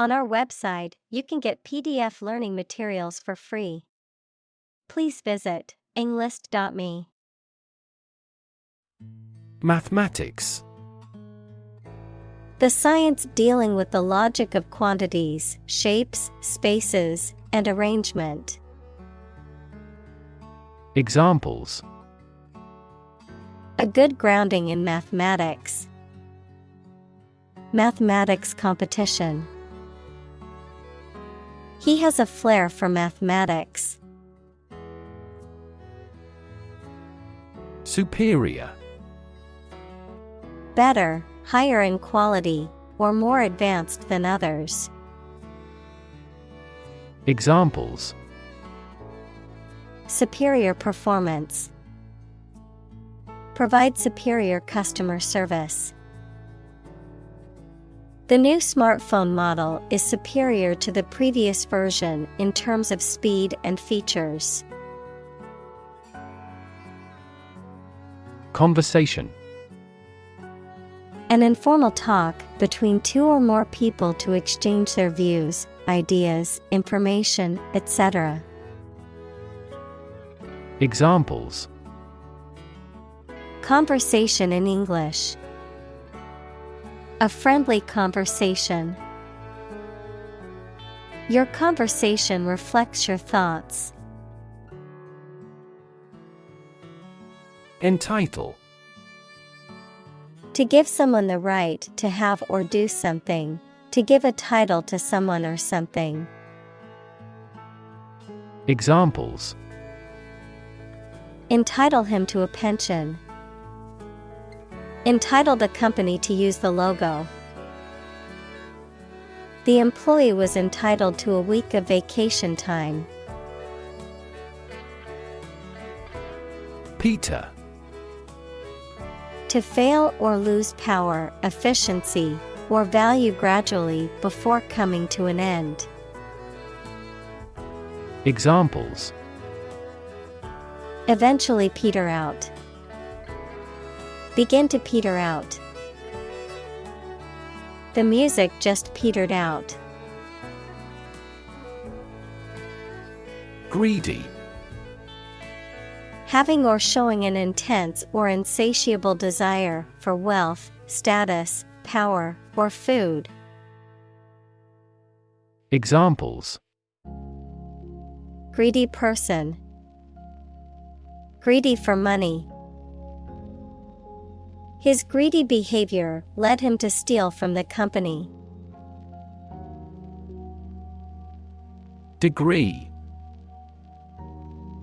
On our website, you can get PDF learning materials for free. Please visit englist.me. Mathematics. The science dealing with the logic of quantities, shapes, spaces, and arrangement. Examples: A good grounding in mathematics. Mathematics competition. He has a flair for mathematics. Superior. Better, higher in quality, or more advanced than others. Examples: Superior performance. Provide superior customer service. The new smartphone model is superior to the previous version in terms of speed and features. Conversation. An informal talk between two or more people to exchange their views, ideas, information, etc. Examples: Conversation in English. A friendly conversation. Your conversation reflects your thoughts. Entitle. To give someone the right to have or do something. To give a title to someone or something. Examples: Entitle him to a pension. Entitle the company to use the logo. The employee was entitled to a week of vacation time. Peter. To fail or lose power, efficiency, or value gradually before coming to an end. Examples: Eventually peter out. Begin to peter out. The music just petered out. Greedy. Having or showing an intense or insatiable desire for wealth, status, power, or food. Examples: Greedy person. Greedy for money. His greedy behavior led him to steal from the company. Degree.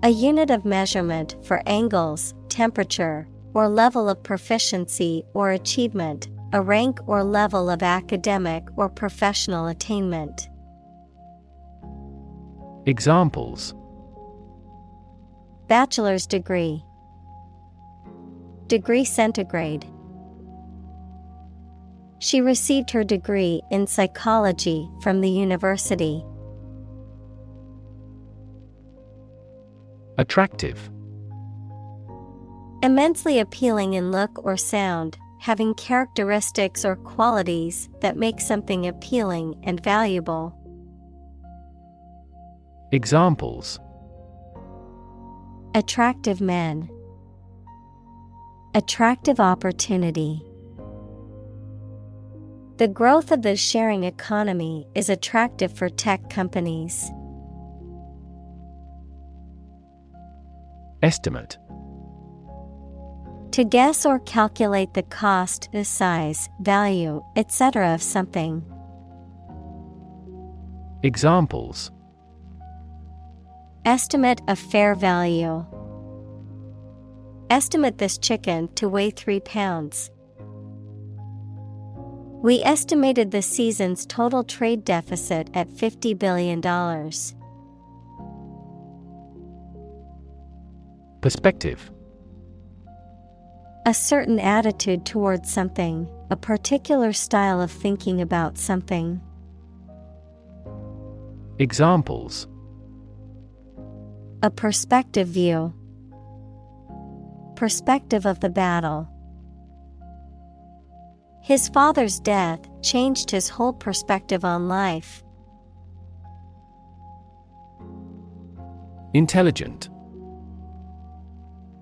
A unit of measurement for angles, temperature, or level of proficiency or achievement, a rank or level of academic or professional attainment. Examples: Bachelor's degree. Degree centigrade. She received her degree in psychology from the university. Attractive. Immensely appealing in look or sound, having characteristics or qualities that make something appealing and valuable. Examples: Attractive men. Attractive opportunity. The growth of the sharing economy is attractive for tech companies. Estimate. To guess or calculate the cost, the size, value, etc. of something. Examples: Estimate of fair value. Estimate this chicken to weigh 3 pounds. We estimated the season's total trade deficit at $50 billion. Perspective. A certain attitude towards something, a particular style of thinking about something. Examples: A perspective view. Perspective of the battle. His father's death changed his whole perspective on life. Intelligent.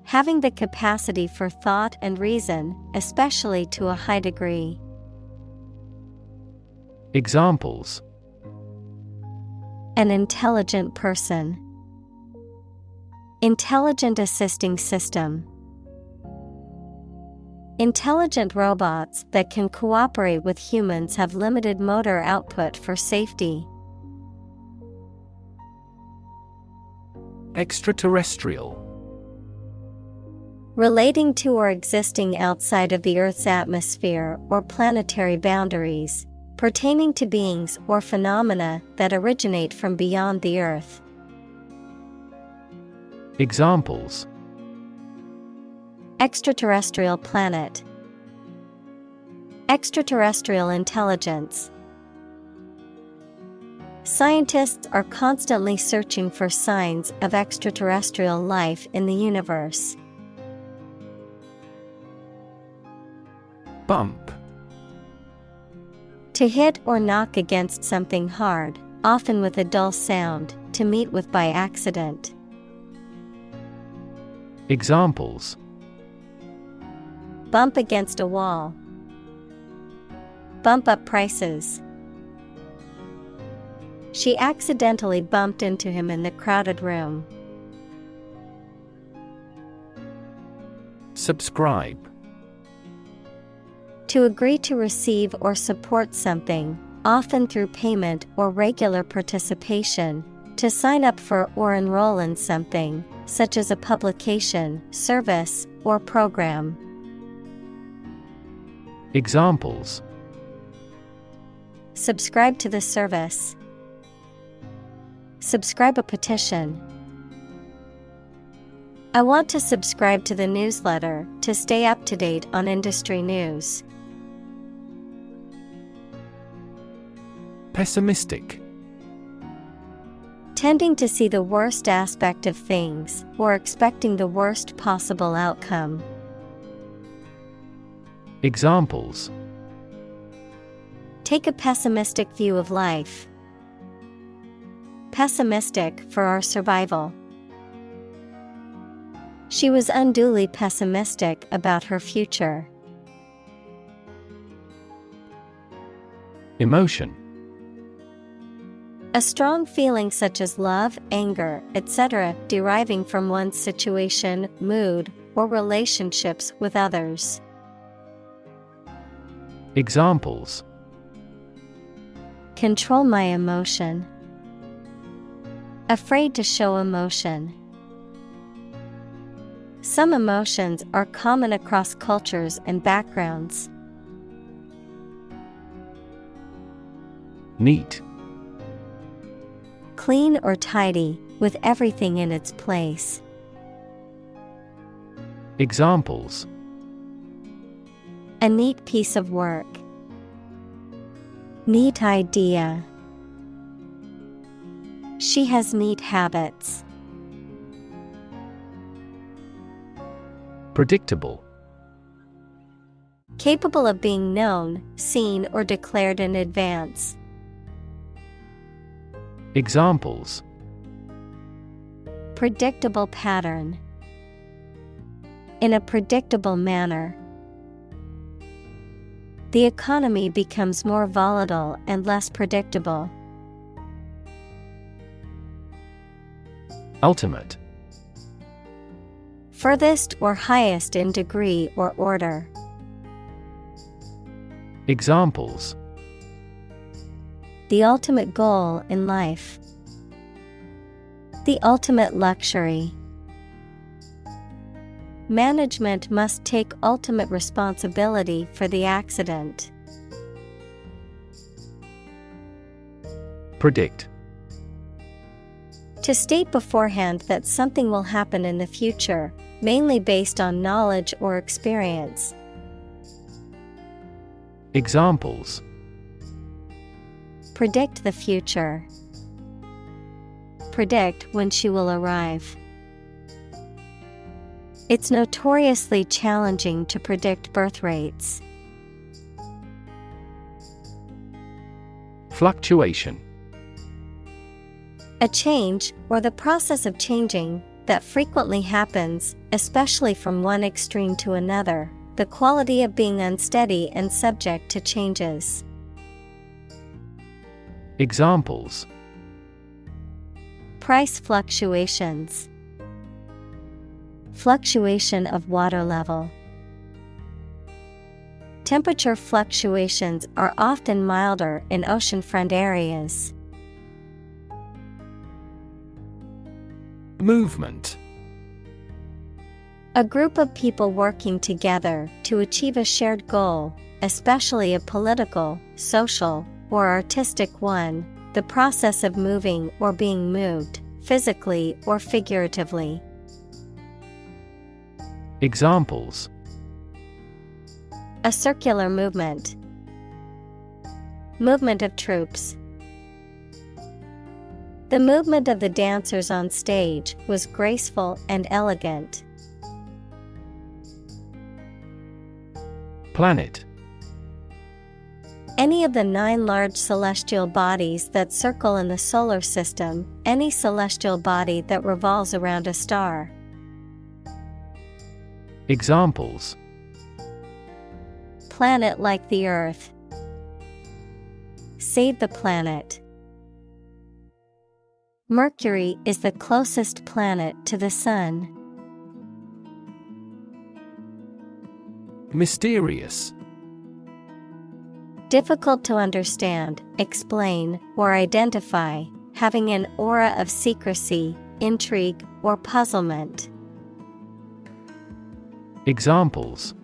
Having the capacity for thought and reason, especially to a high degree. Examples: An intelligent person. Intelligent assisting system. Intelligent robots that can cooperate with humans have limited motor output for safety. Extraterrestrial. Relating to or existing outside of the Earth's atmosphere or planetary boundaries, pertaining to beings or phenomena that originate from beyond the Earth. Examples: Extraterrestrial planet. Extraterrestrial intelligence. Scientists are constantly searching for signs of extraterrestrial life in the universe. Bump. To hit or knock against something hard, often with a dull sound, to meet with by accident. Examples: Bump against a wall. Bump up prices. She accidentally bumped into him in the crowded room. Subscribe. To agree to receive or support something, often through payment or regular participation, to sign up for or enroll in something, such as a publication, service, or program. Examples: Subscribe to the service. Subscribe a petition. I want to subscribe to the newsletter to stay up to date on industry news. Pessimistic. Tending to see the worst aspect of things or expecting the worst possible outcome. Examples: Take a pessimistic view of life. Pessimistic for our survival. She was unduly pessimistic about her future. Emotion. A strong feeling such as love, anger, etc., deriving from one's situation, mood, or relationships with others. Examples: Control my emotion. Afraid to show emotion. Some emotions are common across cultures and backgrounds. Neat. Clean or tidy, with everything in its place. Examples: A neat piece of work. Neat idea. She has neat habits. Predictable. Capable of being known, seen, or declared in advance. Examples: Predictable pattern. In a predictable manner. The economy becomes more volatile and less predictable. Ultimate. Furthest or highest in degree or order. Examples: The ultimate goal in life. The ultimate luxury. Management must take ultimate responsibility for the accident. Predict. To state beforehand that something will happen in the future, mainly based on knowledge or experience. Examples: Predict the future. Predict when she will arrive. It's notoriously challenging to predict birth rates. Fluctuation. A change, or the process of changing, that frequently happens, especially from one extreme to another, the quality of being unsteady and subject to changes. Examples: Price fluctuations. Fluctuation of water level. Temperature fluctuations are often milder in oceanfront areas. Movement. A group of people working together to achieve a shared goal, especially a political, social, or artistic one, the process of moving or being moved, physically or figuratively. Examples: A circular movement. Movement of troops. The movement of the dancers on stage was graceful and elegant. Planet. Any of the 9 large celestial bodies that circle in the solar system, any celestial body that revolves around a star. Examples: Planet like the Earth. Save the planet. Mercury is the closest planet to the Sun. Mysterious. Difficult to understand, explain, or identify, having an aura of secrecy, intrigue, or puzzlement. Examples: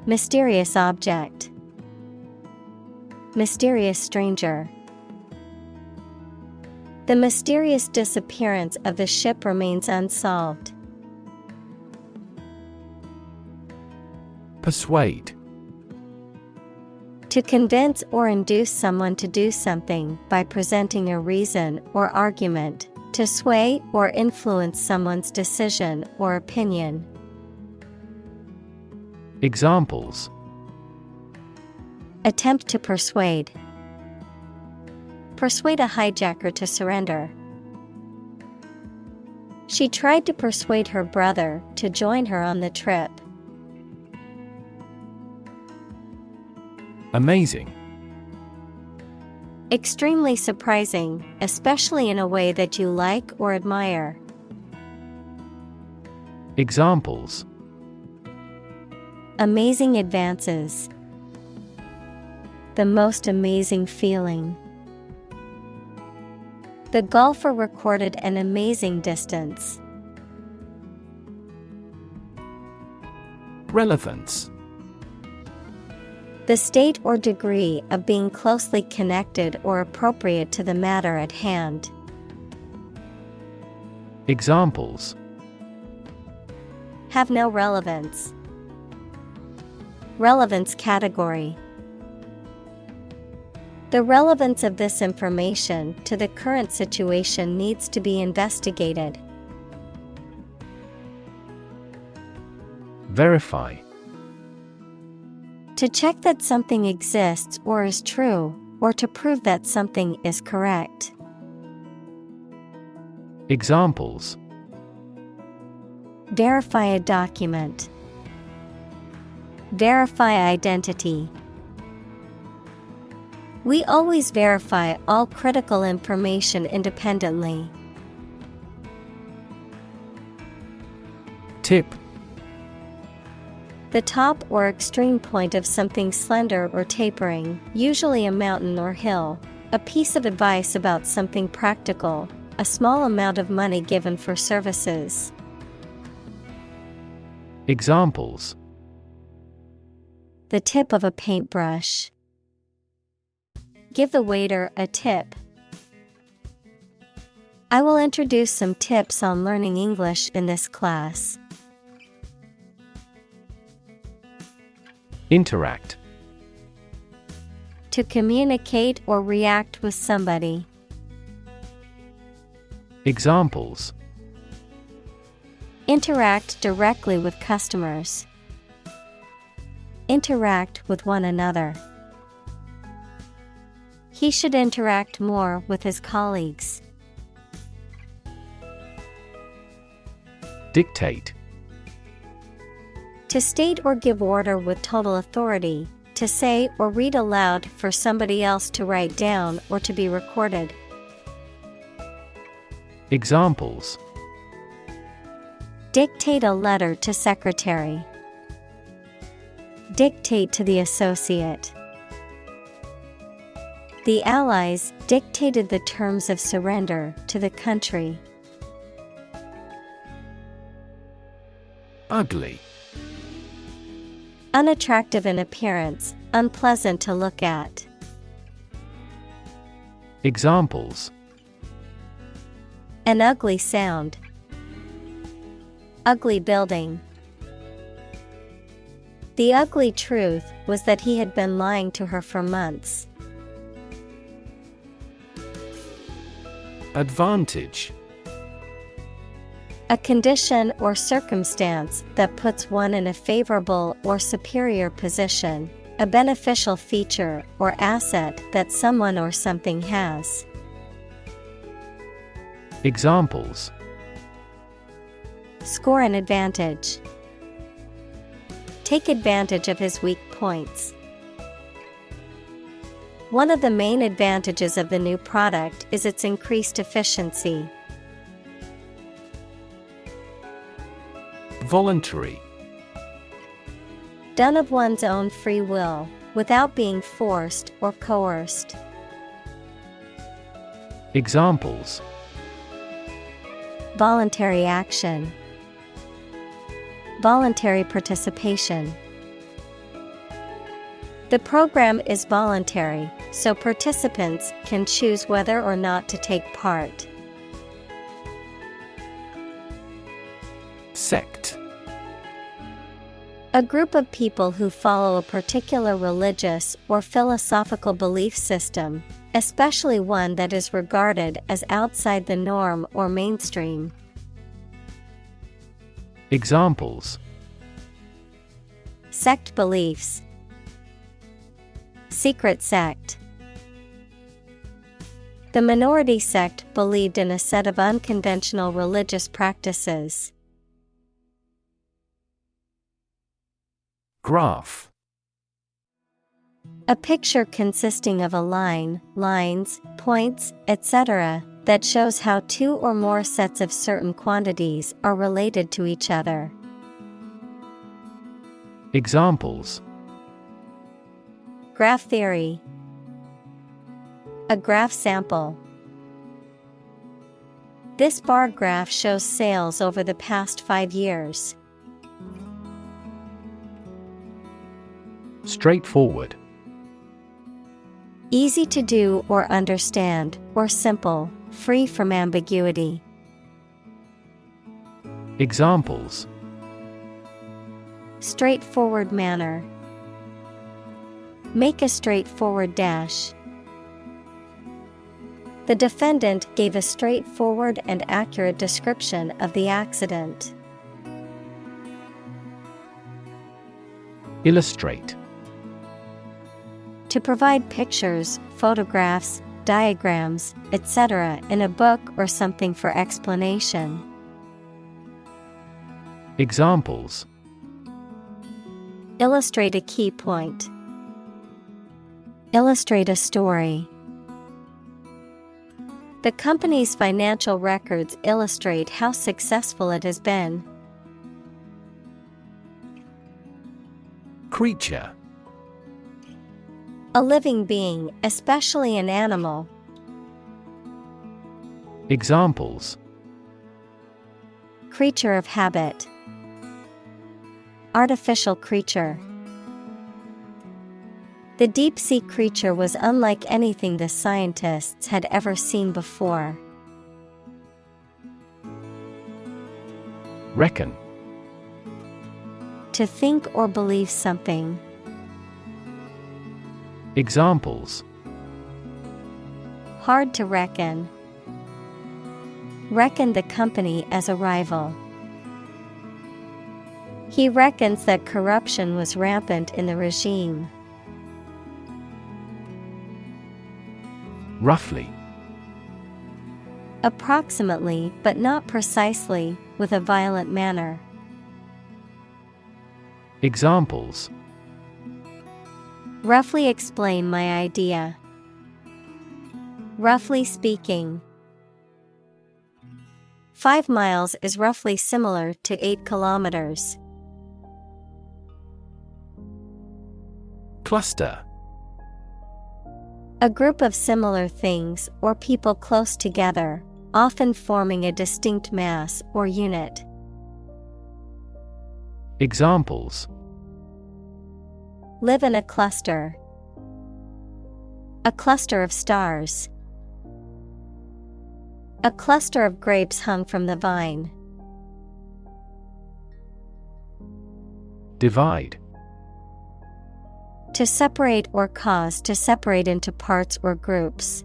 Mysterious object. Mysterious stranger. The mysterious disappearance of the ship remains unsolved. Persuade. To convince or induce someone to do something by presenting a reason or argument, to sway or influence someone's decision or opinion. Examples: Attempt to persuade. Persuade a hijacker to surrender. She tried to persuade her brother to join her on the trip. Amazing. Extremely surprising, especially in a way that you like or admire. Examples: Amazing advances. The most amazing feeling. The golfer recorded an amazing distance. Relevance. The state or degree of being closely connected or appropriate to the matter at hand. Examples: Have no relevance. Relevance category. The relevance of this information to the current situation needs to be investigated. Verify. To check that something exists or is true, or to prove that something is correct. Examples: Verify a document. Verify identity. We always verify all critical information independently. Tip. The top or extreme point of something slender or tapering, usually a mountain or hill. A piece of advice about something practical, a small amount of money given for services. Examples: The tip of a paintbrush. Give the waiter a tip. I will introduce some tips on learning English in this class. Interact. To communicate or react with somebody. Examples: Interact directly with customers. Interact with one another. He should interact more with his colleagues. Dictate. To state or give order with total authority, to say or read aloud for somebody else to write down or to be recorded. Examples: Dictate a letter to secretary. Dictate to the associate. The Allies dictated the terms of surrender to the country. Ugly. Unattractive in appearance, unpleasant to look at. Examples: An ugly sound. Ugly building. The ugly truth was that he had been lying to her for months. Advantage. A condition or circumstance that puts one in a favorable or superior position, a beneficial feature or asset that someone or something has. Examples: Score an advantage. Take advantage of his weak points. One of the main advantages of the new product is its increased efficiency. Voluntary. Done of one's own free will, without being forced or coerced. Examples: Voluntary action. Voluntary participation. The program is voluntary, so participants can choose whether or not to take part. Sect. A group of people who follow a particular religious or philosophical belief system, especially one that is regarded as outside the norm or mainstream. Examples: Sect beliefs. Secret sect. The minority sect believed in a set of unconventional religious practices. Graph. A picture consisting of a line, lines, points, etc., that shows how two or more sets of certain quantities are related to each other. Examples: Graph theory. A graph sample. This bar graph shows sales over the past 5 years. Straightforward. Easy to do or understand, or simple, free from ambiguity. Examples: Straightforward manner. Make a straightforward dash. The defendant gave a straightforward and accurate description of the accident. Illustrate. To provide pictures, photographs, diagrams, etc. in a book or something for explanation. Examples: Illustrate a key point. Illustrate a story. The company's financial records illustrate how successful it has been. Creature. A living being, especially an animal. Examples: Creature of habit. Artificial creature. The deep-sea creature was unlike anything the scientists had ever seen before. Reckon. To think or believe something. Examples: Hard to reckon. Reckon the company as a rival. He reckons that corruption was rampant in the regime. Roughly. Approximately, but not precisely, with a violent manner. Examples. Roughly explain my idea. Roughly speaking. 5 miles is roughly similar to 8 kilometers. Cluster. A group of similar things or people close together, often forming a distinct mass or unit. Examples. Live in a cluster. A cluster of stars. A cluster of grapes hung from the vine. Divide. To separate or cause to separate into parts or groups.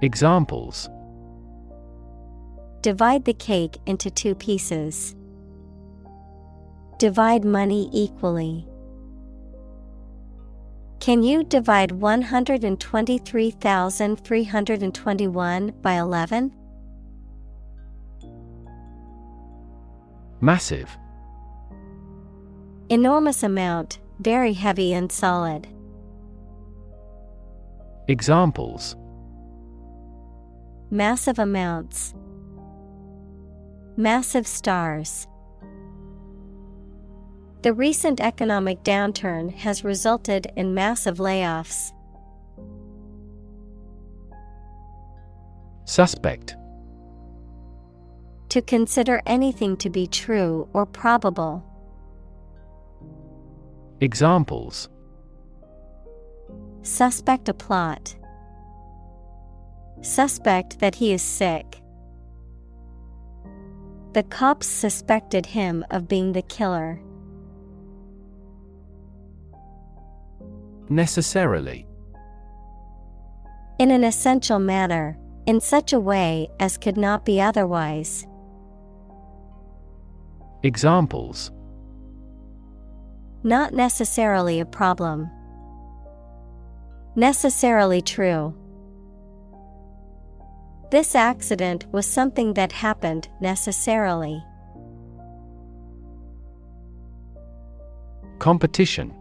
Examples. Divide the cake into 2 pieces. Divide money equally. Can you divide 123,321 by 11? Massive. Enormous amount, very heavy and solid. Examples. Massive amounts. Massive stars. The recent economic downturn has resulted in massive layoffs. Suspect. To consider anything to be true or probable. Examples. Suspect a plot. Suspect that he is sick. The cops suspected him of being the killer. Necessarily. In an essential manner, in such a way as could not be otherwise. Examples. Not necessarily a problem. Necessarily true. This accident was something that happened necessarily. Competition.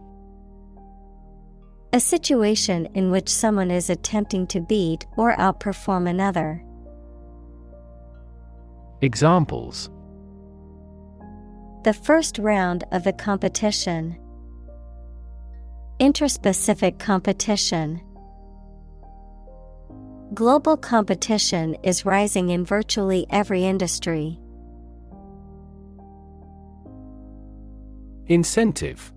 A situation in which someone is attempting to beat or outperform another. Examples. The first round of the competition. Interspecific competition. Global competition is rising in virtually every industry. Incentive.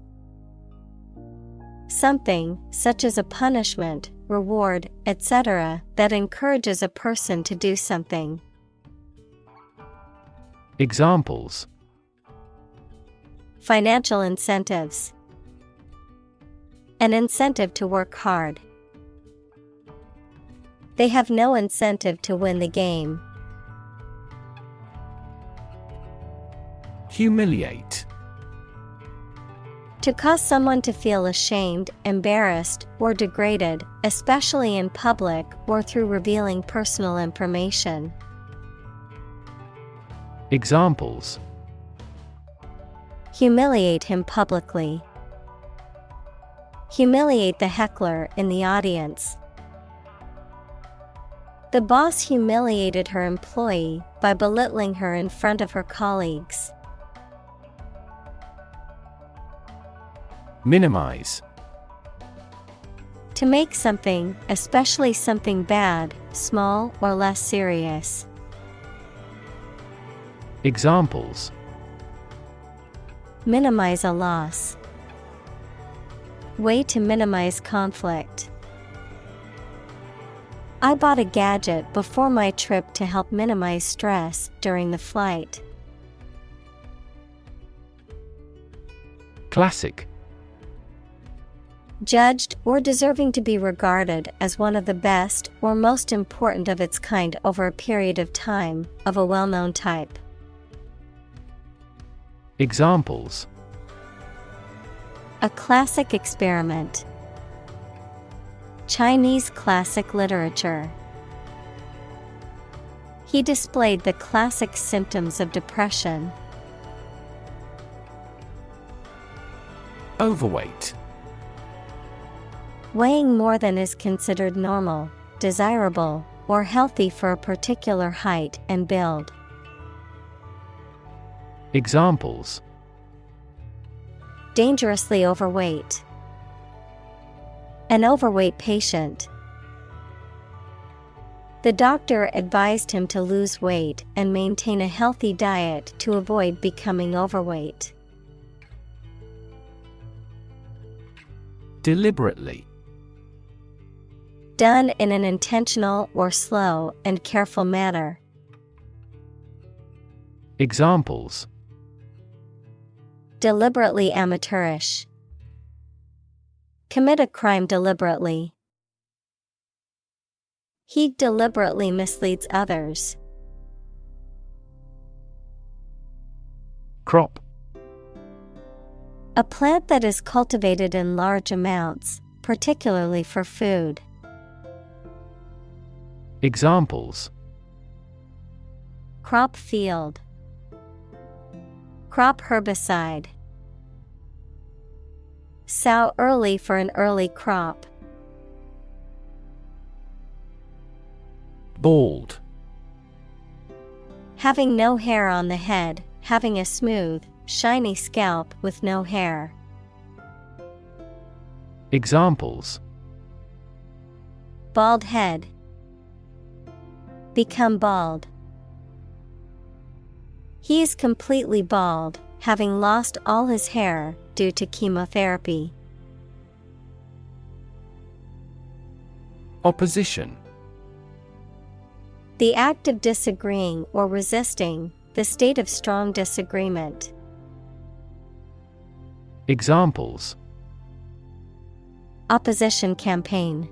Something, such as a punishment, reward, etc., that encourages a person to do something. Examples. Financial incentives. An incentive to work hard. They have no incentive to win the game. Humiliate. To cause someone to feel ashamed, embarrassed, or degraded, especially in public or through revealing personal information. Examples. Humiliate him publicly. Humiliate the heckler in the audience. The boss humiliated her employee by belittling her in front of her colleagues. Minimize. To make something, especially something bad, small or less serious. Examples. Minimize a loss. Way to minimize conflict. I bought a gadget before my trip to help minimize stress during the flight. Classic. Judged or deserving to be regarded as one of the best or most important of its kind over a period of time, of a well-known type. Examples. A classic experiment. Chinese classic literature. He displayed the classic symptoms of depression. Overweight. Weighing more than is considered normal, desirable, or healthy for a particular height and build. Examples: dangerously overweight. An overweight patient. The doctor advised him to lose weight and maintain a healthy diet to avoid becoming overweight. Deliberately. Done in an intentional or slow and careful manner. Examples: deliberately amateurish. Commit a crime deliberately. He deliberately misleads others. Crop. A plant that is cultivated in large amounts, particularly for food. Examples: crop field. Crop herbicide. Sow early for an early crop. Bald. Having no hair on the head, having a smooth, shiny scalp with no hair. Examples: bald head. Become bald. He is completely bald, having lost all his hair due to chemotherapy. Opposition. The act of disagreeing or resisting, the state of strong disagreement. Examples: opposition campaign.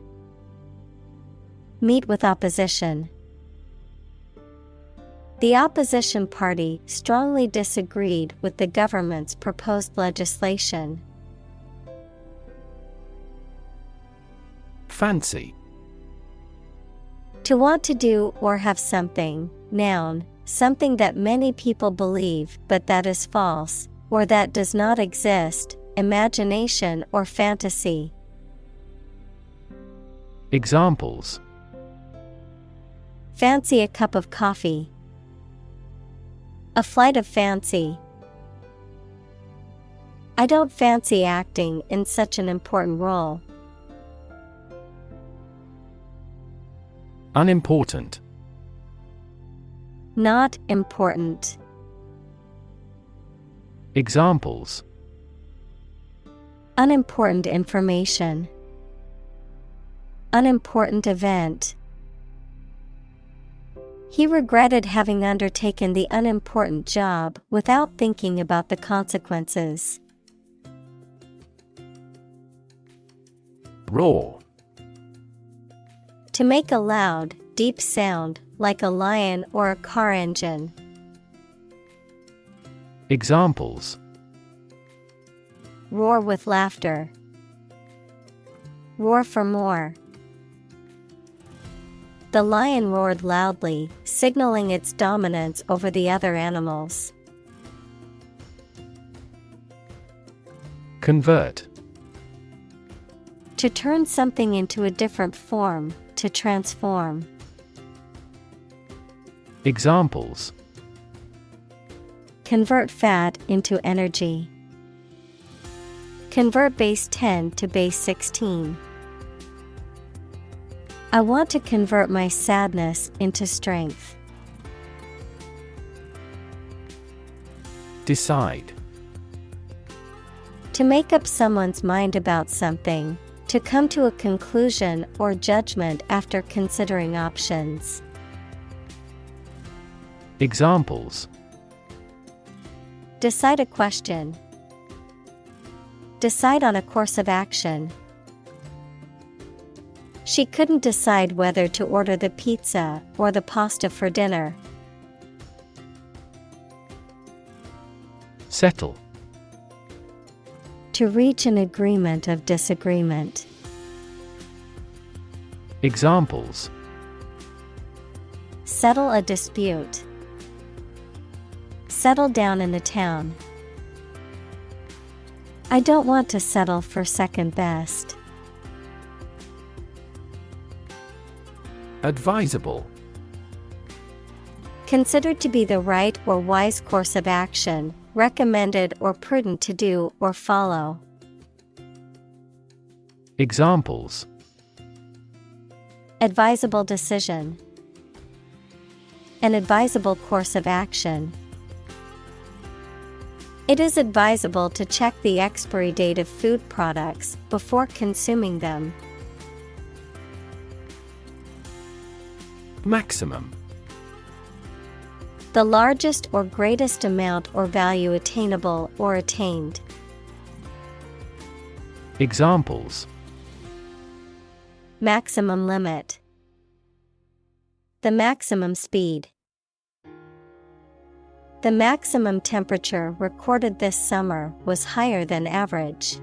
Meet with opposition. The opposition party strongly disagreed with the government's proposed legislation. Fancy. To want to do or have something, noun, something that many people believe but that is false, or that does not exist, imagination or fantasy. Examples: fancy a cup of coffee. A flight of fancy. I don't fancy acting in such an important role. Unimportant. Not important. Examples: unimportant information. Unimportant event. He regretted having undertaken the unimportant job without thinking about the consequences. Roar. To make a loud, deep sound, like a lion or a car engine. Examples: roar with laughter. Roar for more. The lion roared loudly, signaling its dominance over the other animals. Convert. To turn something into a different form, to transform. Examples: convert fat into energy. Convert base 10 to base 16. I want to convert my sadness into strength. Decide. To make up someone's mind about something, to come to a conclusion or judgment after considering options. Examples: decide a question. Decide on a course of action. She couldn't decide whether to order the pizza or the pasta for dinner. Settle. To reach an agreement of disagreement. Examples: settle a dispute, settle down in a town. I don't want to settle for second best. Advisable: considered to be the right or wise course of action, recommended or prudent to do or follow. Examples: advisable decision, an advisable course of action. It is advisable to check the expiry date of food products before consuming them. Maximum: the largest or greatest amount or value attainable or attained. Examples: maximum limit, the maximum speed. The maximum temperature recorded this summer was higher than average.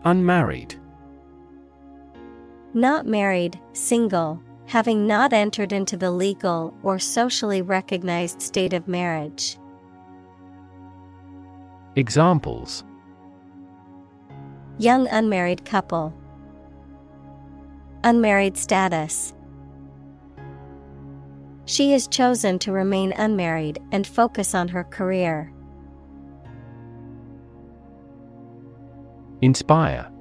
Unmarried: not married, single, having not entered into the legal or socially recognized state of marriage. Examples: young unmarried couple, unmarried status. She has chosen to remain unmarried and focus on her career. Inspire: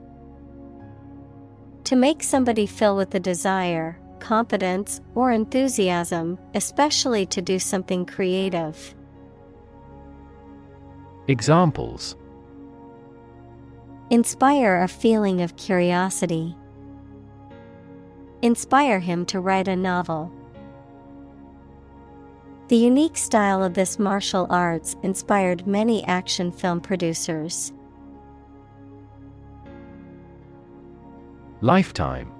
to make somebody feel with the desire, confidence, or enthusiasm, especially to do something creative. Examples: inspire a feeling of curiosity, inspire him to write a novel. The unique style of this martial arts inspired many action film producers. Lifetime: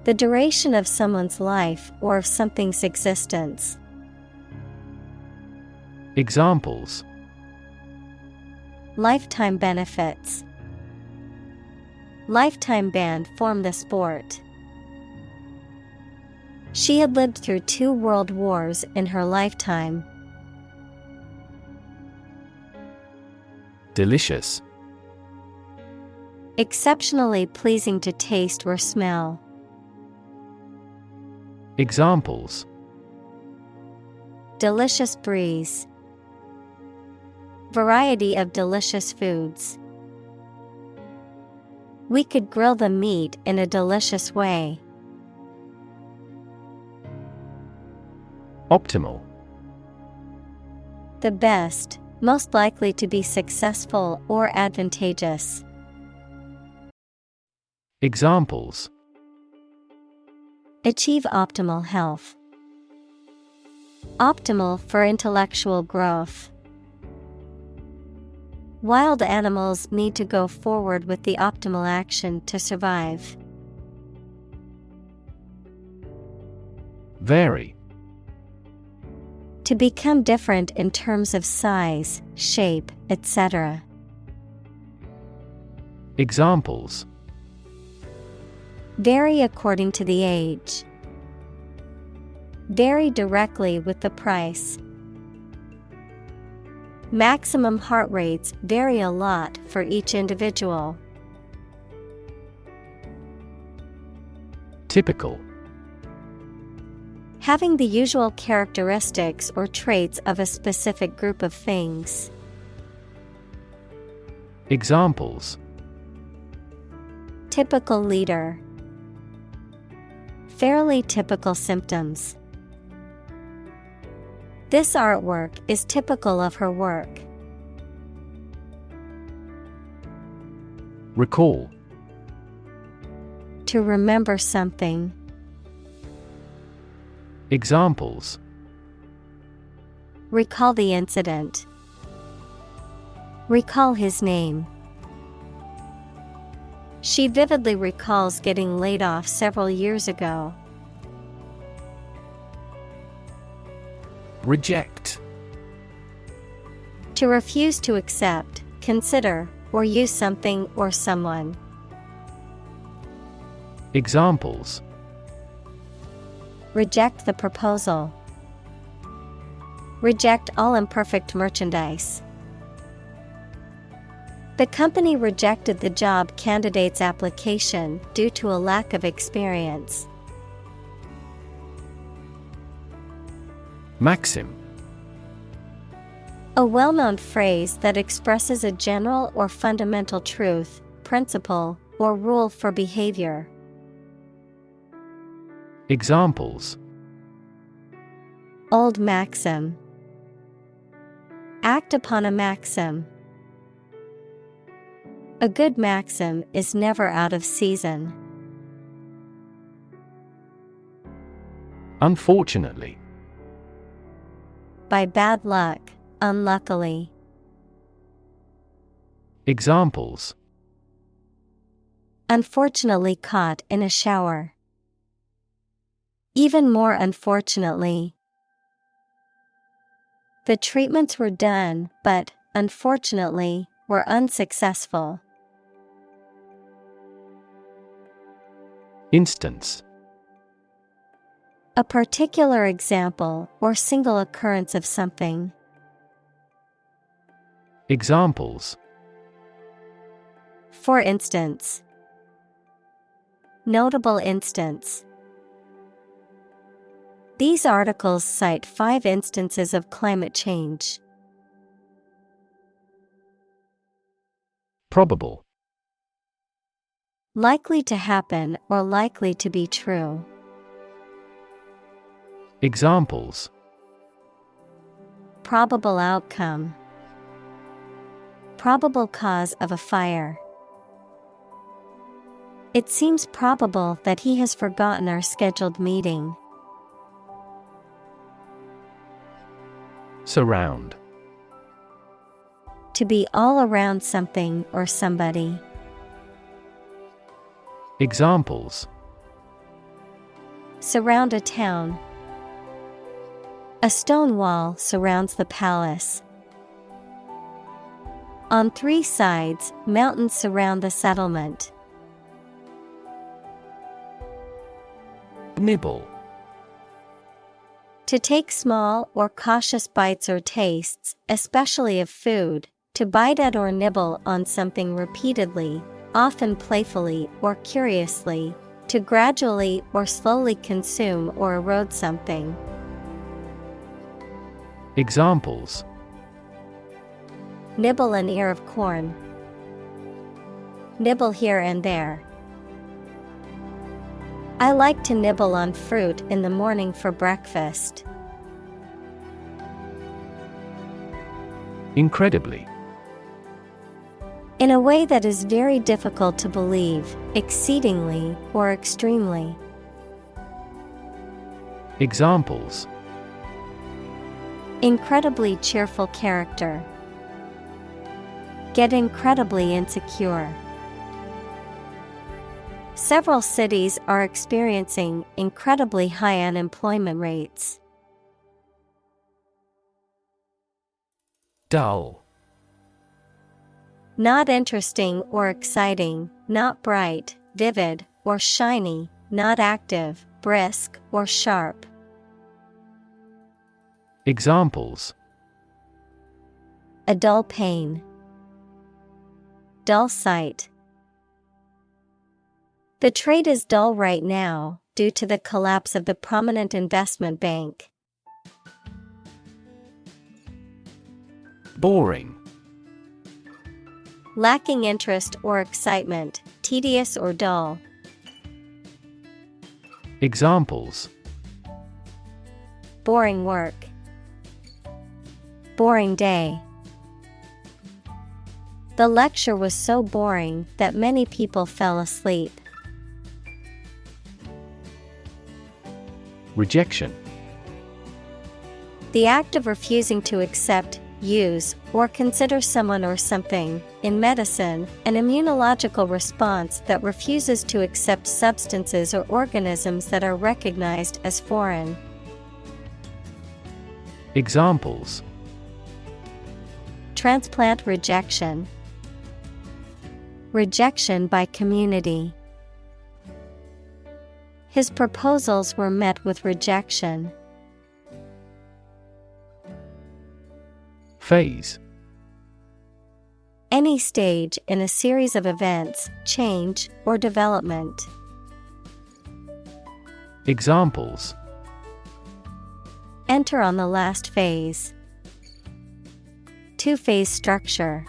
the duration of someone's life or of something's existence. Examples: lifetime benefits, lifetime ban formed the sport. She had lived through 2 world wars in her lifetime. Delicious: exceptionally pleasing to taste or smell. Examples: delicious breeze, variety of delicious foods. We could grill the meat in a delicious way. Optimal: the best, most likely to be successful or advantageous. Examples: achieve optimal health, optimal for intellectual growth. Wild animals need to go forward with the optimal action to survive. Vary: to become different in terms of size, shape, etc. Examples: vary according to the age, vary directly with the price. Maximum heart rates vary a lot for each individual. Typical: having the usual characteristics or traits of a specific group of things. Examples: typical leader, fairly typical symptoms. This artwork is typical of her work. Recall: to remember something. Examples: recall the incident, recall his name. She vividly recalls getting laid off several years ago. Reject: to refuse to accept, consider, or use something or someone. Examples: Reject the proposal. Reject all imperfect merchandise. The company rejected the job candidate's application due to a lack of experience. Maxim. A well-known phrase that expresses a general or fundamental truth, principle, or rule for behavior. Examples: Old maxim. Act upon a maxim. A good maxim is never out of season. Unfortunately. By bad luck, unluckily. Examples: Unfortunately caught in a shower. Even more unfortunately. The treatments were done, but, unfortunately, were unsuccessful. Instance: A particular example or single occurrence of something. Examples: For instance. Notable instance. These articles cite 5 instances of climate change. Probable. Likely to happen or likely to be true. Examples: Probable outcome. Probable cause of a fire. It seems probable that he has forgotten our scheduled meeting. Surround. To be all around something or somebody. Examples: Surround a town. A stone wall surrounds the palace. On 3 sides, mountains surround the settlement. Nibble. To take small or cautious bites or tastes, especially of food, to bite at or nibble on something repeatedly, often playfully or curiously, to gradually or slowly consume or erode something. Examples: Nibble an ear of corn. Nibble here and there. I like to nibble on fruit in the morning for breakfast. Incredibly. In a way that is very difficult to believe, exceedingly or extremely. Examples: Incredibly cheerful character. Get incredibly insecure. Several cities are experiencing incredibly high unemployment rates. Dull. Not interesting or exciting, not bright, vivid, or shiny, not active, brisk, or sharp. Examples: A dull pain. Dull sight. The trade is dull right now due to the collapse of the prominent investment bank. Boring. Lacking interest or excitement, tedious or dull. Examples: Boring work. Boring day. The lecture was so boring that many people fell asleep. Rejection. The act of refusing to accept, use, or consider someone or something. In medicine, an immunological response that refuses to accept substances or organisms that are recognized as foreign. Examples: Transplant rejection. rejection by community. His proposals were met with rejection. Phase. Any stage in a series of events, change, or development. Examples. Enter on the last phase. Two-phase structure.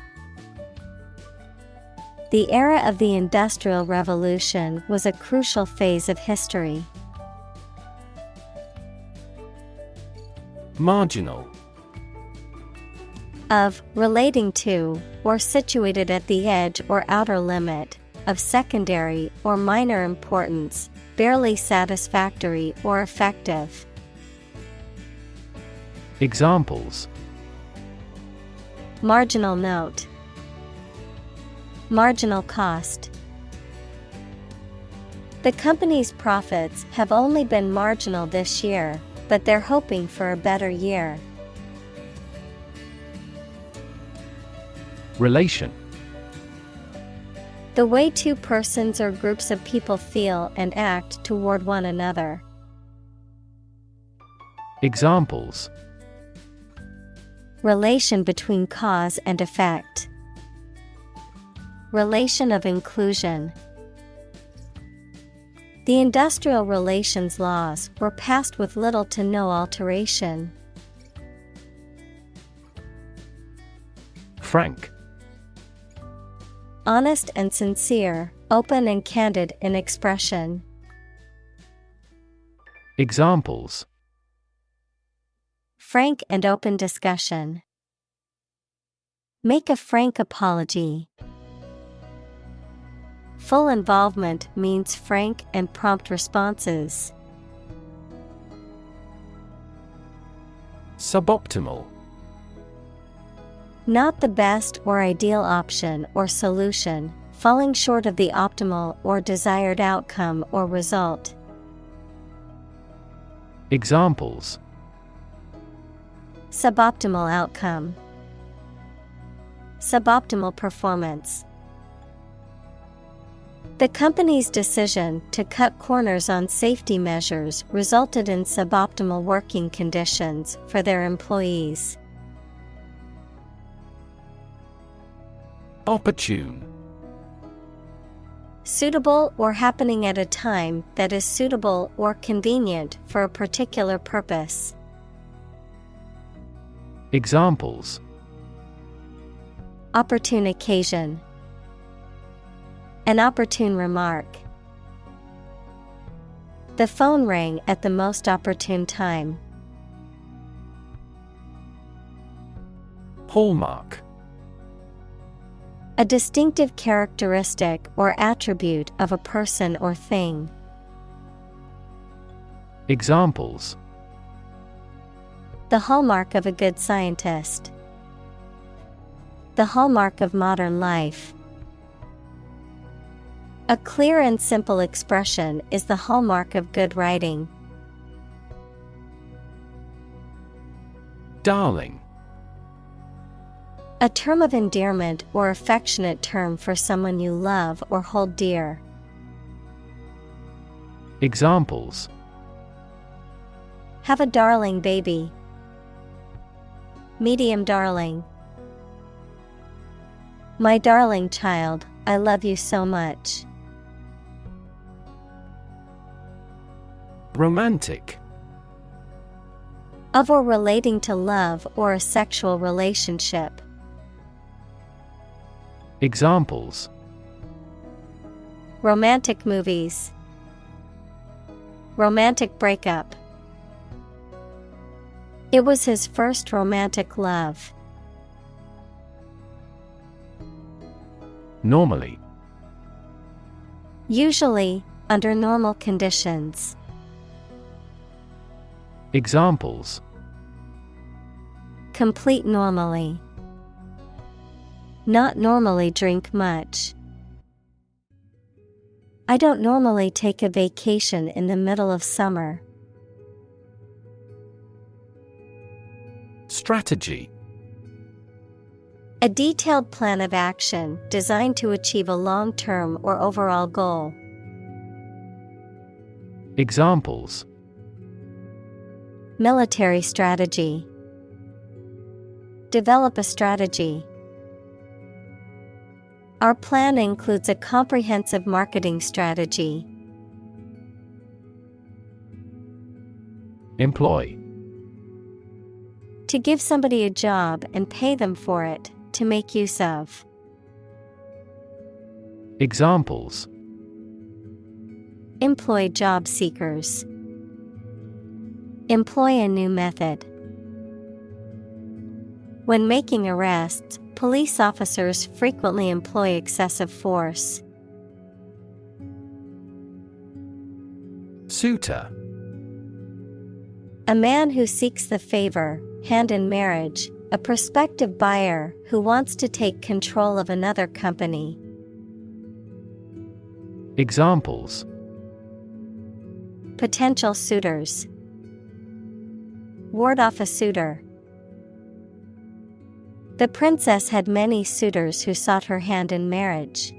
The era of the Industrial Revolution was a crucial phase of history. Marginal. Of, relating to, or situated at the edge or outer limit, of secondary or minor importance, barely satisfactory or effective. Examples. Marginal note. Marginal cost. The company's profits have only been marginal this year, but they're hoping for a better year. Relation. The way two persons or groups of people feel and act toward one another. Examples. Relation between cause and effect. Relation of inclusion. The industrial relations laws were passed with little to no alteration. Frank. Honest and sincere, open and candid in expression. Examples. Frank and open discussion. Make a frank apology. Full involvement means frank and prompt responses. Suboptimal. Not the best or ideal option or solution, falling short of the optimal or desired outcome or result. Examples. Suboptimal outcome. Suboptimal performance. The company's decision to cut corners on safety measures resulted in suboptimal working conditions for their employees. Opportune. Suitable or happening at a time that is suitable or convenient for a particular purpose. Examples. Opportune occasion. An opportune remark. The phone rang at the most opportune time. Hallmark. A distinctive characteristic or attribute of a person or thing. Examples. The hallmark of a good scientist. The hallmark of modern life. A clear and simple expression is the hallmark of good writing. Darling. A term of endearment or affectionate term for someone you love or hold dear. Examples. Have a darling baby. Medium darling. My darling child, I love you so much. Romantic. Of or relating to love or a sexual relationship. Examples. Romantic movies. Romantic breakup. It was his first romantic love. Normally. Usually, under normal conditions. Examples. Complete normally. Not normally drink much. I don't normally take a vacation in the middle of summer. Strategy. A detailed plan of action designed to achieve a long-term or overall goal. Examples: Military strategy. Develop a strategy. Our plan includes a comprehensive marketing strategy. Employ. To give somebody a job and pay them for it, to make use of. Examples: Employ job seekers. Employ a new method. When making arrests, police officers frequently employ excessive force. Suitor. A man who seeks the favor, hand in marriage, a prospective buyer who wants to take control of another company. Examples: Potential suitors. Ward off a suitor. The princess had many suitors who sought her hand in marriage.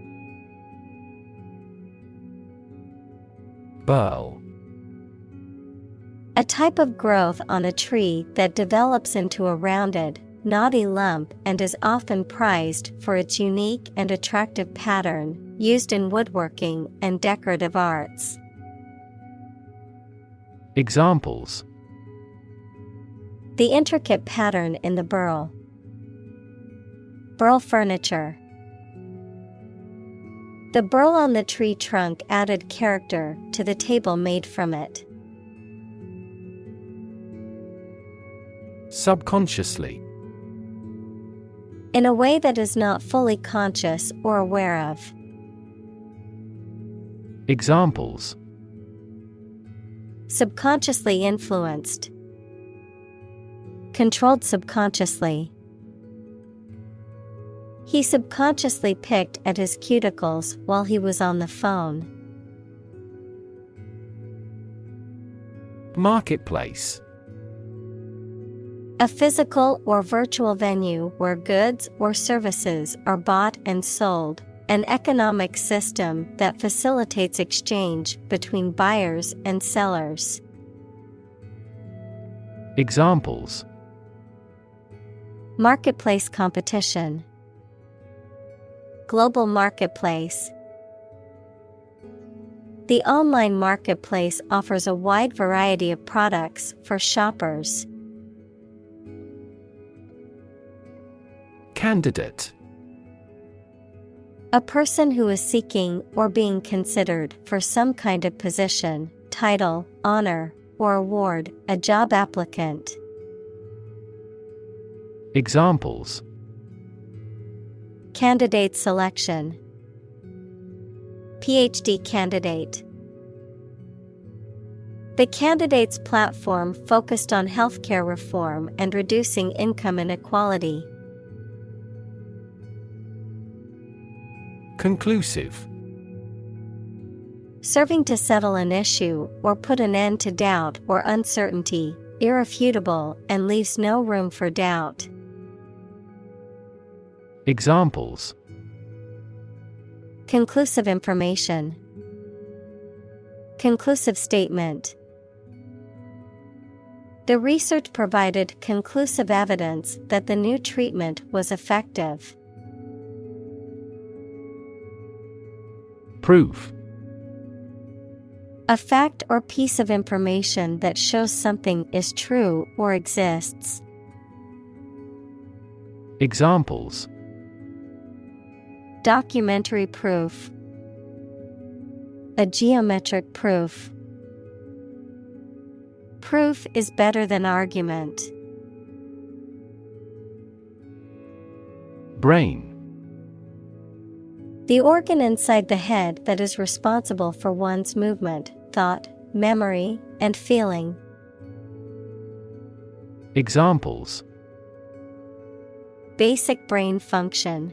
Burl. A type of growth on a tree that develops into a rounded, knotty lump and is often prized for its unique and attractive pattern, used in woodworking and decorative arts. Examples: The intricate pattern in the burl. Burl furniture. The burl on the tree trunk added character to the table made from it. Subconsciously. In a way that is not fully conscious or aware of. Examples: Subconsciously influenced. Controlled subconsciously. He subconsciously picked at his cuticles while he was on the phone. Marketplace. A physical or virtual venue where goods or services are bought and sold, an economic system that facilitates exchange between buyers and sellers. Examples: Marketplace competition. Global marketplace. The online marketplace offers a wide variety of products for shoppers. Candidate. A person who is seeking or being considered for some kind of position, title, honor, or award, a job applicant. Examples: Candidate selection. PhD candidate. The candidate's platform focused on healthcare reform and reducing income inequality. Conclusive. Serving to settle an issue or put an end to doubt or uncertainty, irrefutable and leaves no room for doubt. Examples: Conclusive information. Conclusive statement. The research provided conclusive evidence that the new treatment was effective. Proof. A fact or piece of information that shows something is true or exists. Examples: Documentary proof. A geometric proof. Proof is better than argument. Brain. The organ inside the head that is responsible for one's movement, thought, memory, and feeling. Examples: Basic brain function.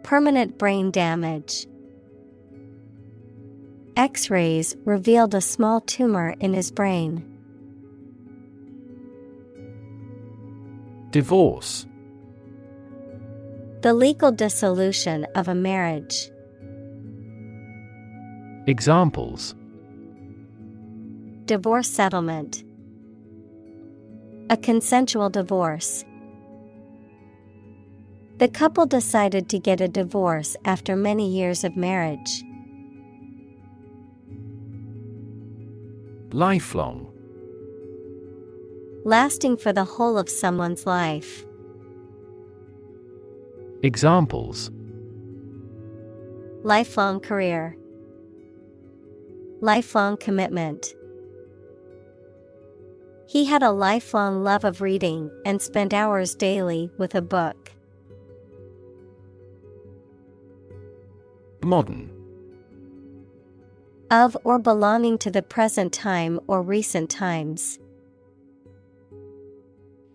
Permanent brain damage. X-rays revealed a small tumor in his brain. Divorce. The legal dissolution of a marriage. Examples: Divorce settlement. A consensual divorce. The couple decided to get a divorce after many years of marriage. Lifelong. Lasting for the whole of someone's life. Examples: Lifelong career. Lifelong commitment. He had a lifelong love of reading and spent hours daily with a book. Modern. Of or belonging to the present time or recent times.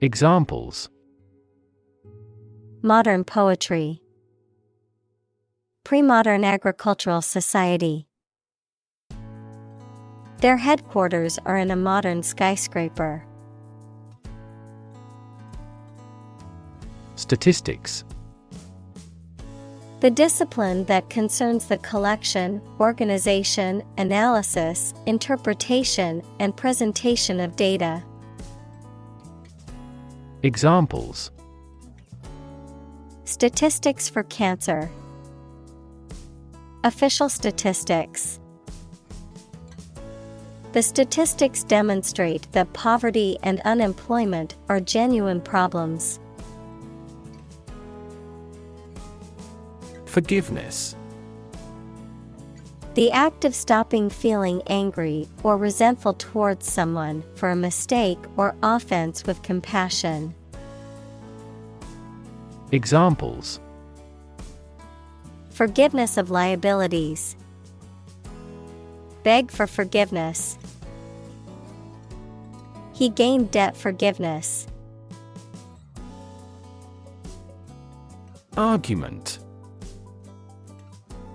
Examples: Modern poetry. Pre-modern agricultural society. Their headquarters are in a modern skyscraper. Statistics. The discipline that concerns the collection, organization, analysis, interpretation, and presentation of data. Examples: Statistics for cancer. Official statistics. The statistics demonstrate that poverty and unemployment are genuine problems. Forgiveness. The act of stopping feeling angry or resentful towards someone for a mistake or offense with compassion. Examples: Forgiveness of liabilities. Beg for forgiveness. He gained debt forgiveness. Argument.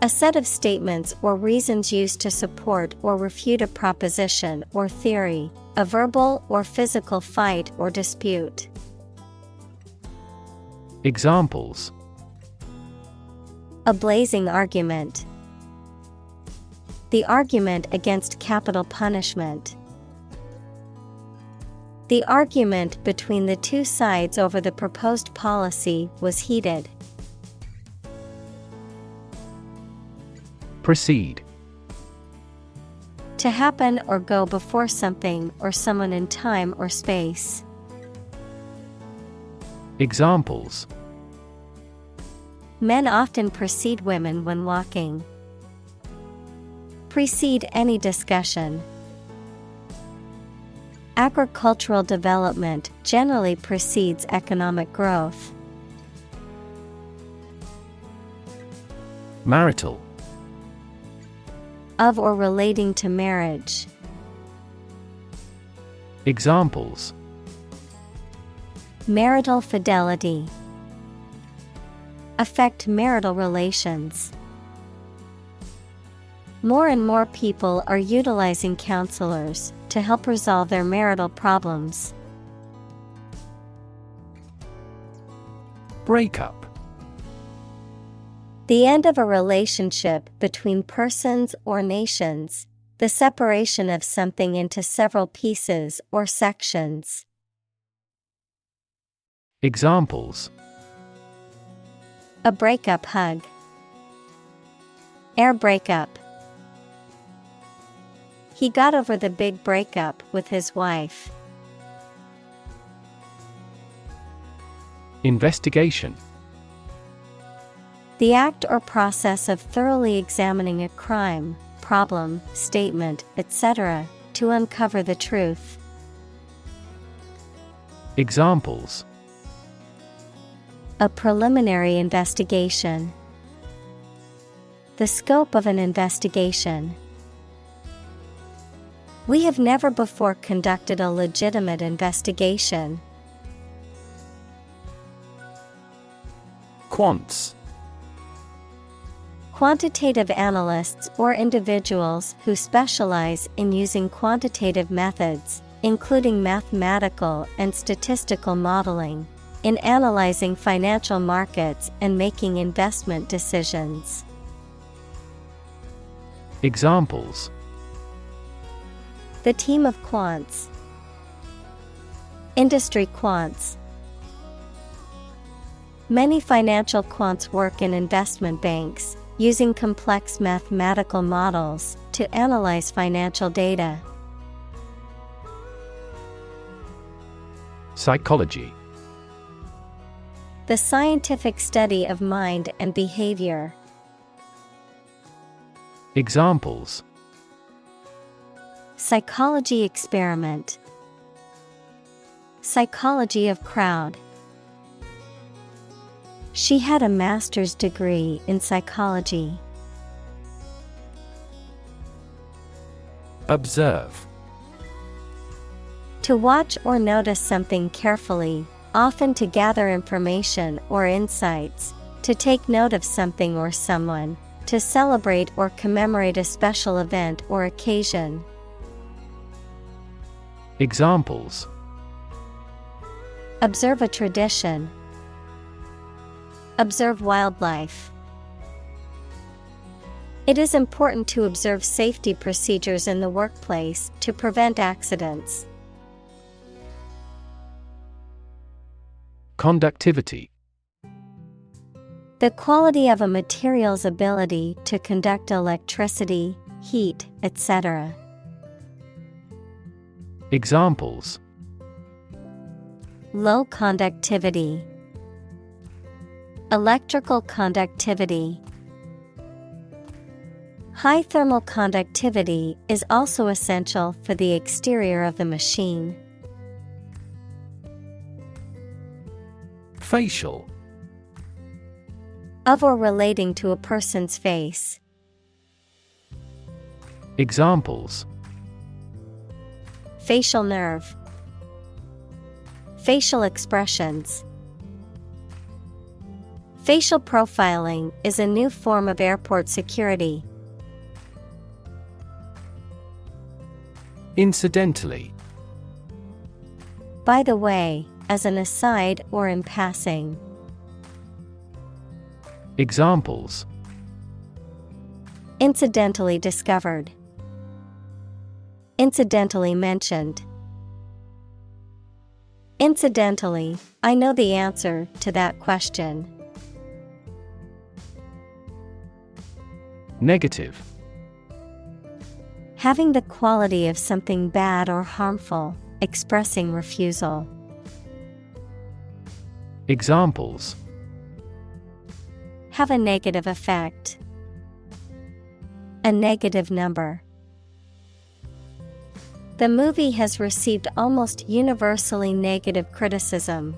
A set of statements or reasons used to support or refute a proposition or theory, a verbal or physical fight or dispute. Examples: A blazing argument. The argument against capital punishment. The argument between the two sides over the proposed policy was heated. Proceed. To happen or go before something or someone in time or space. Examples: Men often precede women when walking. Precede any discussion. Agricultural development generally precedes economic growth. Marital. Of or relating to marriage. Examples: Marital fidelity. Affect marital relations. More and more people are utilizing counselors to help resolve their marital problems. Breakup. The end of a relationship between persons or nations, the separation of something into several pieces or sections. Examples: A breakup hug. Air breakup. He got over the big breakup with his wife. Investigation. The act or process of thoroughly examining a crime, problem, statement, etc., to uncover the truth. Examples: A preliminary investigation. The scope of an investigation. We have never before conducted a legitimate investigation. Quants. Quantitative analysts or individuals who specialize in using quantitative methods, including mathematical and statistical modeling, in analyzing financial markets and making investment decisions. Examples: The team of quants. Industry quants. Many financial quants work in investment banks, using complex mathematical models to analyze financial data. Psychology. The scientific study of mind and behavior. Examples: Psychology experiment. Psychology of crowd. She had a master's degree in psychology. Observe. To watch or notice something carefully, often to gather information or insights, to take note of something or someone, to celebrate or commemorate a special event or occasion. Examples: Observe a tradition. Observe wildlife. It is important to observe safety procedures in the workplace to prevent accidents. Conductivity. The quality of a material's ability to conduct electricity, heat, etc. Examples: Low conductivity. Electrical conductivity. High thermal conductivity is also essential for the exterior of the machine. Facial. Of or relating to a person's face. Examples: Facial nerve. Facial expressions. Facial profiling is a new form of airport security. Incidentally. By the way, as an aside or in passing. Examples: Incidentally discovered. Incidentally mentioned. Incidentally, I know the answer to that question. Negative. Having the quality of something bad or harmful, expressing refusal. Examples: Have a negative effect. A negative number. The movie has received almost universally negative criticism.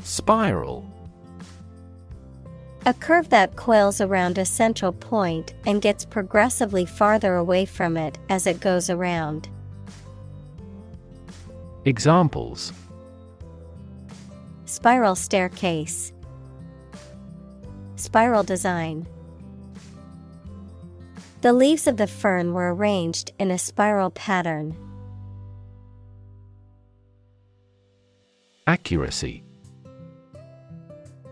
Spiral. A curve that coils around a central point and gets progressively farther away from it as it goes around. Examples: Spiral staircase. Spiral design. The leaves of the fern were arranged in a spiral pattern. Accuracy.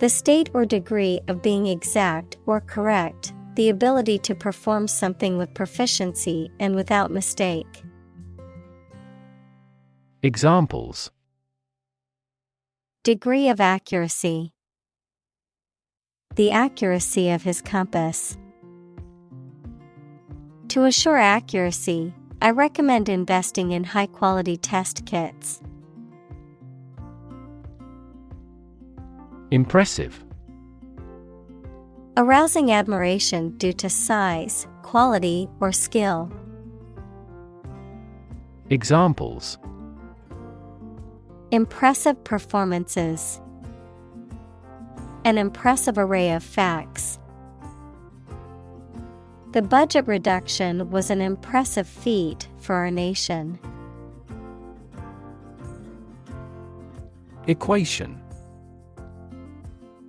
The state or degree of being exact or correct, the ability to perform something with proficiency and without mistake. Examples: Degree of accuracy. The accuracy of his compass. To assure accuracy, I recommend investing in high-quality test kits. Impressive. Arousing admiration due to size, quality, or skill. Examples: Impressive performances. An impressive array of facts. The budget reduction was an impressive feat for our nation. Equation.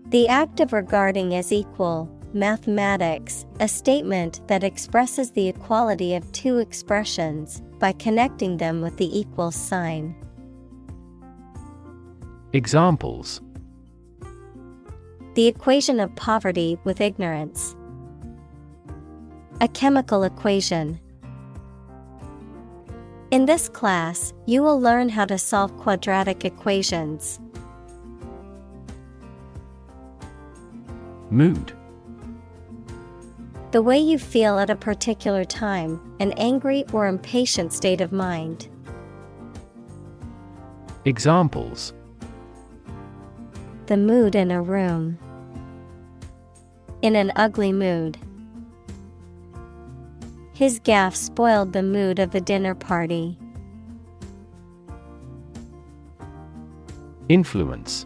The act of regarding as equal, mathematics, a statement that expresses the equality of two expressions by connecting them with the equal sign. Examples: the equation of poverty with ignorance. A chemical equation. In this class, you will learn how to solve quadratic equations. Mood. The way you feel at a particular time, an angry or impatient state of mind. Examples: the mood in a room. In an ugly mood. His gaffe spoiled the mood of the dinner party. Influence.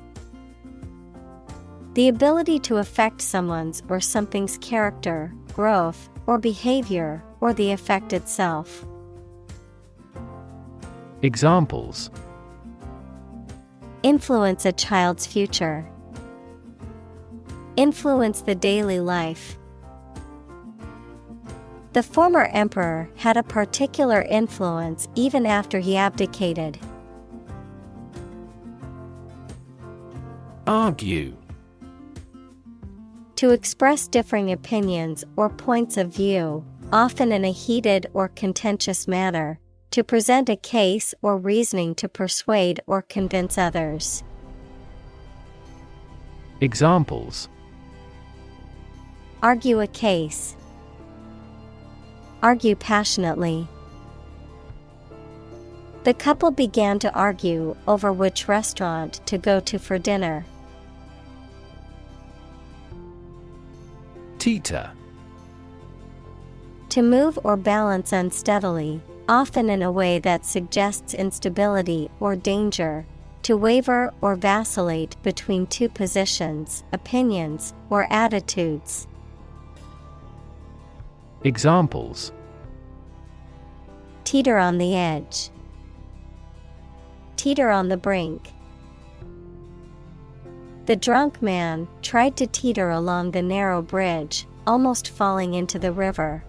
The ability to affect someone's or something's character, growth, or behavior, or the effect itself. Examples: influence a child's future. Influence the daily life. The former emperor had a particular influence even after he abdicated. Argue. To express differing opinions or points of view, often in a heated or contentious manner, to present a case or reasoning to persuade or convince others. Examples: argue a case. Argue passionately. The couple began to argue over which restaurant to go to for dinner. Teeter. To move or balance unsteadily, often in a way that suggests instability or danger. To waver or vacillate between two positions, opinions, or attitudes. Examples: teeter on the edge. Teeter on the brink. The drunk man tried to teeter along the narrow bridge, almost falling into the river.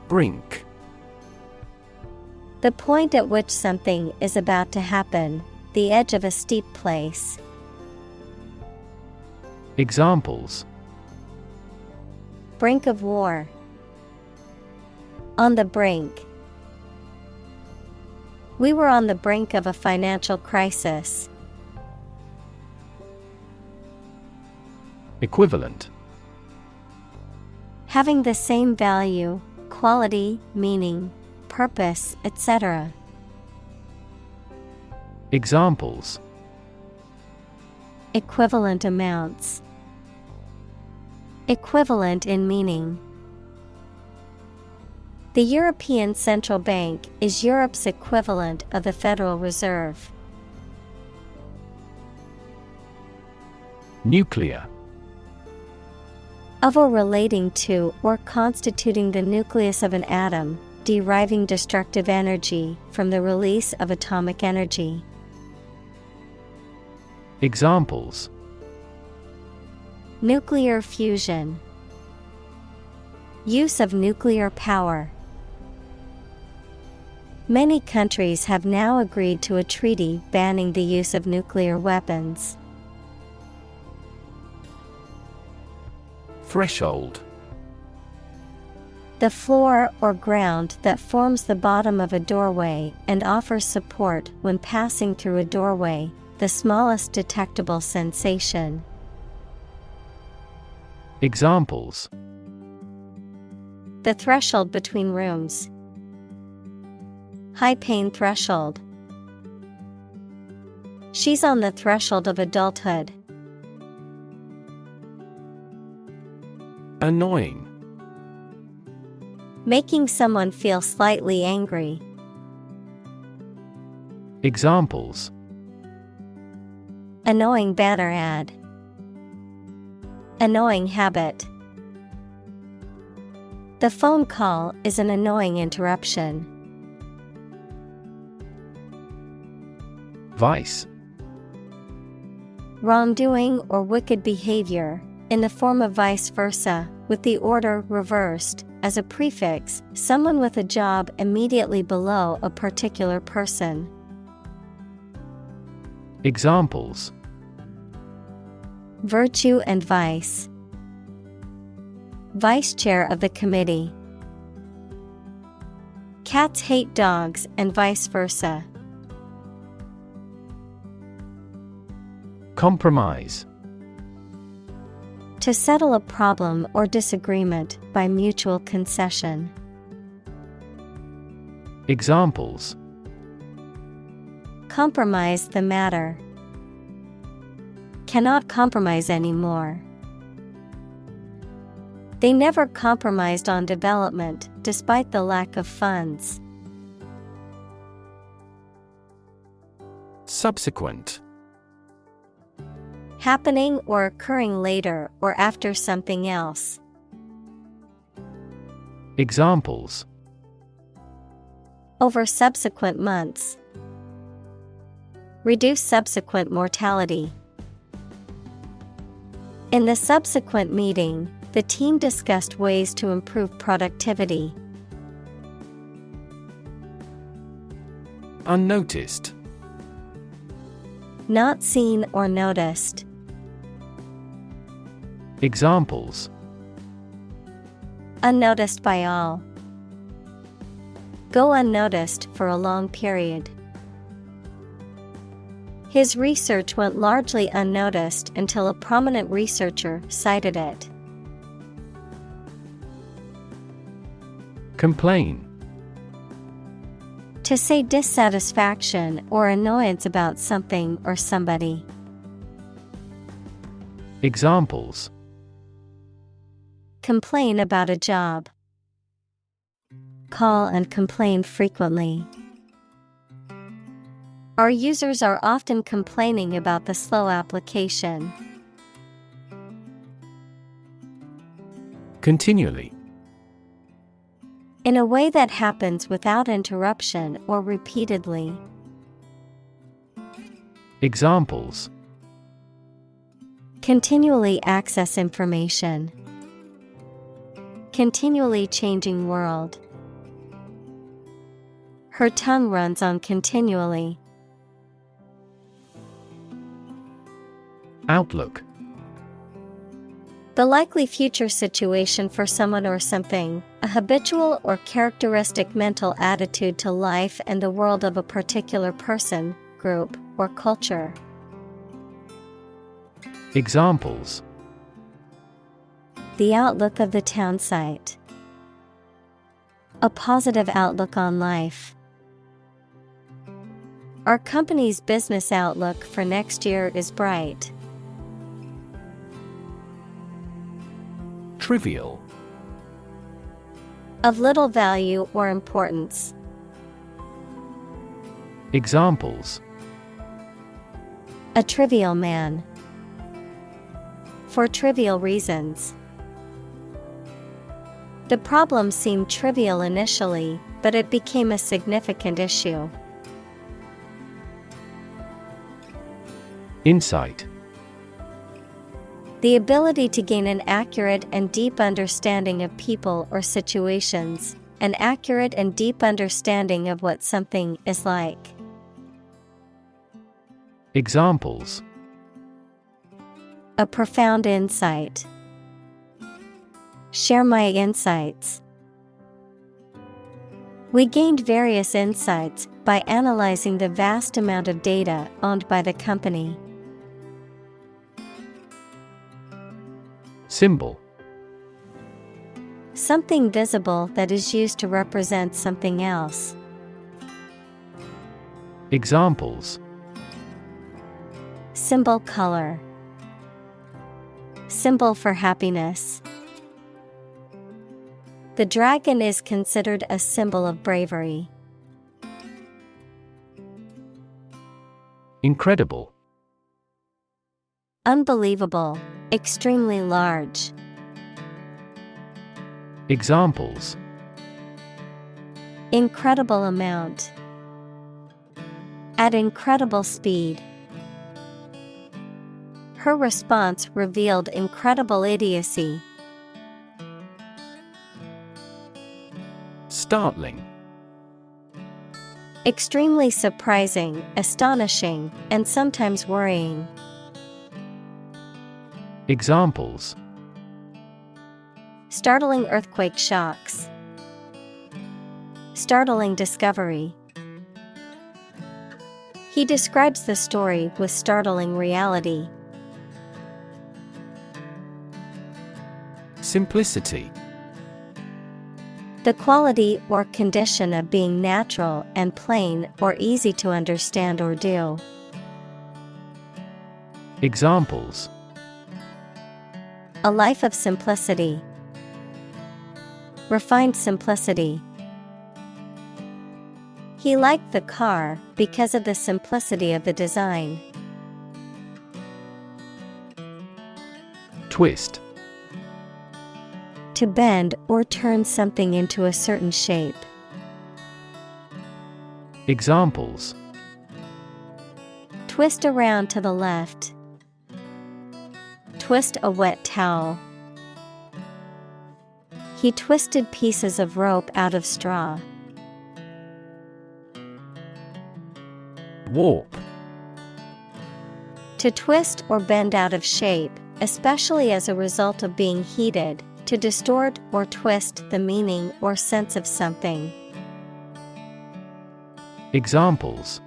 Brink. The point at which something is about to happen, the edge of a steep place. Examples: brink of war. On the brink. We were on the brink of a financial crisis. Equivalent. Having the same value, quality, meaning, purpose, etc. Examples: equivalent amounts. Equivalent in meaning. The European Central Bank is Europe's equivalent of the Federal Reserve. Nuclear. Of or relating to or constituting the nucleus of an atom, deriving destructive energy from the release of atomic energy. Examples: nuclear fusion. Use of nuclear power. Many countries have now agreed to a treaty banning the use of nuclear weapons. Threshold. The floor or ground that forms the bottom of a doorway and offers support when passing through a doorway, the smallest detectable sensation. Examples: the threshold between rooms. High pain threshold. She's on the threshold of adulthood. Annoying. Making someone feel slightly angry. Examples: annoying banner ad. Annoying habit. The phone call is an annoying interruption. Vice. Wrongdoing or wicked behavior, in the form of vice versa, with the order reversed. As a prefix, someone with a job immediately below a particular person. Examples: virtue and vice. Vice chair of the committee. Cats hate dogs and vice versa. Compromise. To settle a problem or disagreement by mutual concession. Examples: compromise the matter. Cannot compromise anymore. They never compromised on development despite the lack of funds. Subsequent. Happening or occurring later or after something else. Examples: over subsequent months. Reduce subsequent mortality. In the subsequent meeting, the team discussed ways to improve productivity. Unnoticed. Not seen or noticed. Examples: unnoticed by all. Go unnoticed for a long period. His research went largely unnoticed until a prominent researcher cited it. Complain. To say dissatisfaction or annoyance about something or somebody. Examples: complain about a job. Call and complain frequently. Our users are often complaining about the slow application. Continually. In a way that happens without interruption or repeatedly. Examples: continually access information. Continually changing world. Her tongue runs on continually. Outlook. The likely future situation for someone or something, a habitual or characteristic mental attitude to life and the world of a particular person, group, or culture. Examples: the outlook of the town site. A positive outlook on life. Our company's business outlook for next year is bright. Trivial. Of little value or importance. Examples: a trivial man. For trivial reasons. The problem seemed trivial initially, but it became a significant issue. Insight. The ability to gain an accurate and deep understanding of people or situations, an accurate and deep understanding of what something is like. Examples: a profound insight. Share my insights. We gained various insights by analyzing the vast amount of data owned by the company. Symbol. Something visible that is used to represent something else. Examples: symbol color. Symbol for happiness. The dragon is considered a symbol of bravery. Incredible. Unbelievable, extremely large. Examples: incredible amount. At incredible speed. Her response revealed incredible idiocy. Startling. Extremely surprising, astonishing, and sometimes worrying. Examples: Startling earthquake shocks. Startling discovery. He describes the story with startling reality. Simplicity. The quality or condition of being natural and plain or easy to understand or do. Examples: A life of simplicity. Refined simplicity. He liked the car because of the simplicity of the design. Twist. To bend or turn something into a certain shape. Examples: Twist around to the left. Twist a wet towel. He twisted pieces of rope out of straw. Warp. To twist or bend out of shape, especially as a result of being heated, to distort or twist the meaning or sense of something. Examples: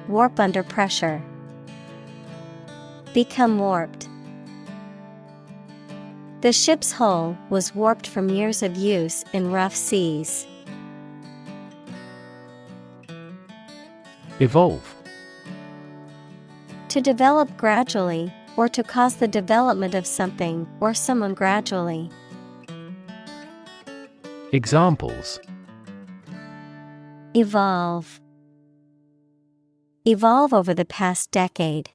Warp under pressure. Become warped. The ship's hull was warped from years of use in rough seas. Evolve. To develop gradually, or to cause the development of something or someone gradually. Examples: Evolve. Evolve over the past decade.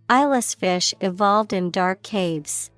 Eyeless fish evolved in dark caves.